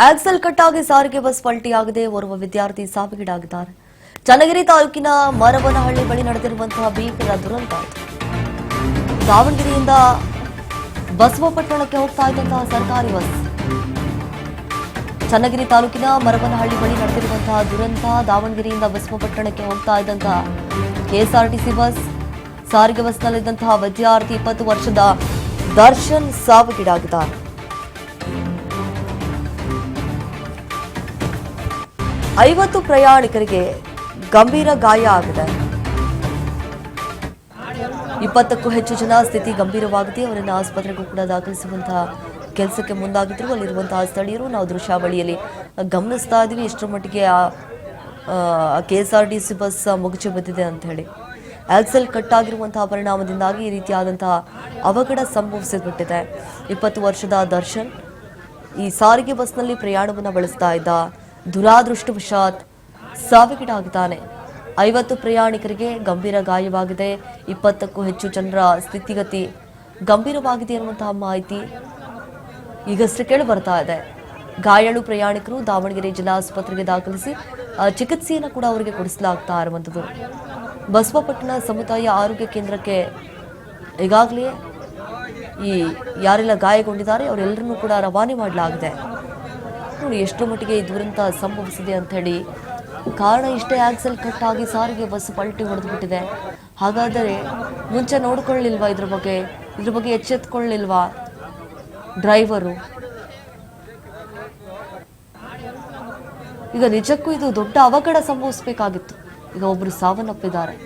Axle ಕಟ್ಟಾಗಿ ಸಾರಿಗೆ bus ಪಲ್ಟಿಯಾಗದೆ ಓರ್ವ ವಿದ್ಯಾರ್ಥಿ ಸಾವಿಗೀಡಾಗಿದ್ದಾರೆ. ಚನ್ನಗಿರಿ ತಾಲೂಕಿನ ಮರವನಹಳ್ಳಿ ಬಳಿ ನಡೆದಿರುವಂತಹ ಭೀಕರ ದುರಂತ. ದಾವಣಗೆರೆಯಿಂದ ಬಸವಪಟ್ಟಣಕ್ಕೆ ಹೋಗ್ತಾ ಇದ್ದಂತಹ ಸರ್ಕಾರಿ ಬಸ್. ಚನ್ನಗಿರಿ ತಾಲೂಕಿನ ಮರವನಹಳ್ಳಿ ಬಳಿ ನಡೆದಿರುವಂತಹ ದುರಂತ. ದಾವಣಗೆರೆಯಿಂದ ಬಸವಪಟ್ಟಣಕ್ಕೆ ಹೋಗ್ತಾ ಇದ್ದಂತಹ ಕೆಎಸ್ಆರ್ಟಿಸಿ ಬಸ್, ಸಾರಿಗೆ ಬಸ್ನಲ್ಲಿದ್ದಂತಹ ವಿದ್ಯಾರ್ಥಿ 20 ವರ್ಷದ ದರ್ಶನ್ ಸಾವಿಗೀಡಾಗಿದ್ದಾರೆ. 50 ಪ್ರಯಾಣಿಕರಿಗೆ ಗಂಭೀರ ಗಾಯ ಆಗಿದೆ. 20ಕ್ಕೂ ಹೆಚ್ಚು ಜನ ಸ್ಥಿತಿ ಗಂಭೀರವಾಗಿದೆ. ಅವರನ್ನು ಆಸ್ಪತ್ರೆಗೂ ಕೂಡ ದಾಖಲಿಸುವಂತಹ ಕೆಲಸಕ್ಕೆ ಮುಂದಾಗಿದ್ರು ಅಲ್ಲಿರುವಂತಹ ಸ್ಥಳೀಯರು. ನಾವು ದೃಶ್ಯಾವಳಿಯಲ್ಲಿ ಗಮನಿಸ್ತಾ ಇದ್ದೀವಿ ಎಷ್ಟರ ಮಟ್ಟಿಗೆ ಕೆಎಸ್ಆರ್ಟಿಸಿ ಬಸ್ ಮುಗಿಚು ಬಿದ್ದಿದೆ ಅಂತ ಹೇಳಿ. ಆಕ್ಸೆಲ್ ಕಟ್ಟಾಗಿರುವಂತಹ ಪರಿಣಾಮದಿಂದಾಗಿ ಈ ರೀತಿಯಾದಂತಹ ಅವಘಡ ಸಂಭವಿಸಿಬಿಟ್ಟಿದೆ. 20 ವರ್ಷದ ದರ್ಶನ್ ಈ ಸಾರಿಗೆ ಬಸ್ನಲ್ಲಿ ಪ್ರಯಾಣವನ್ನು ಬಳಸ್ತಾ ಇದ್ದ. ದುರಾದೃಷ್ಟವಶಾತ್ ಸಾವಿಗೀಡಾಗಿದ್ದಾನೆ. 50 ಪ್ರಯಾಣಿಕರಿಗೆ ಗಂಭೀರ ಗಾಯವಾಗಿದೆ. 20ಕ್ಕೂ ಹೆಚ್ಚು ಜನರ ಸ್ಥಿತಿಗತಿ ಗಂಭೀರವಾಗಿದೆ ಎನ್ನುವಂತಹ ಮಾಹಿತಿ ಈಗಷ್ಟೇ ಕೇಳಿ ಬರ್ತಾ ಇದೆ. ಗಾಯಾಳು ಪ್ರಯಾಣಿಕರು ದಾವಣಗೆರೆ ಜಿಲ್ಲಾಸ್ಪತ್ರೆಗೆ ದಾಖಲಿಸಿ ಚಿಕಿತ್ಸೆಯನ್ನು ಕೂಡ ಅವರಿಗೆ ಕೊಡಿಸಲಾಗ್ತಾ ಇರುವಂಥದ್ದು. ಬಸವಪಟ್ಟಣ ಸಮುದಾಯ ಆರೋಗ್ಯ ಕೇಂದ್ರಕ್ಕೆ ಈಗಾಗಲೇ ಈ ಯಾರೆಲ್ಲ ಗಾಯಗೊಂಡಿದ್ದಾರೆ ಅವರೆಲ್ಲರನ್ನೂ ಕೂಡ ರವಾನೆ ಮಾಡಲಾಗಿದೆ. ನೋಡಿ ಎಷ್ಟರ ಮಟ್ಟಿಗೆ ಈ ದುರಂತ ಸಂಭವಿಸಿದೆ ಅಂತ ಹೇಳಿ. ಕಾರಣ ಇಷ್ಟೇ, ಆಕ್ಸೆಲ್ ಕಟ್ ಆಗಿ ಸಾರಿಗೆ ಬಸ್ ಪಲ್ಟಿ ಹೊಡೆದು ಬಿಟ್ಟಿದೆ. ಹಾಗಾದರೆ ಮುಂಚೆ ನೋಡ್ಕೊಳ್ಳಿಲ್ವಾ ಇದ್ರ ಬಗ್ಗೆ ಎಚ್ಚೆತ್ಕೊಳ್ಳಿಲ್ವಾ ಡ್ರೈವರು? ಈಗ ನಿಜಕ್ಕೂ ಇದು ದೊಡ್ಡ ಅವಘಡ ಸಂಭವಿಸಬೇಕಾಗಿತ್ತು. ಈಗ ಒಬ್ರು ಸಾವನ್ನಪ್ಪಿದ್ದಾರೆ.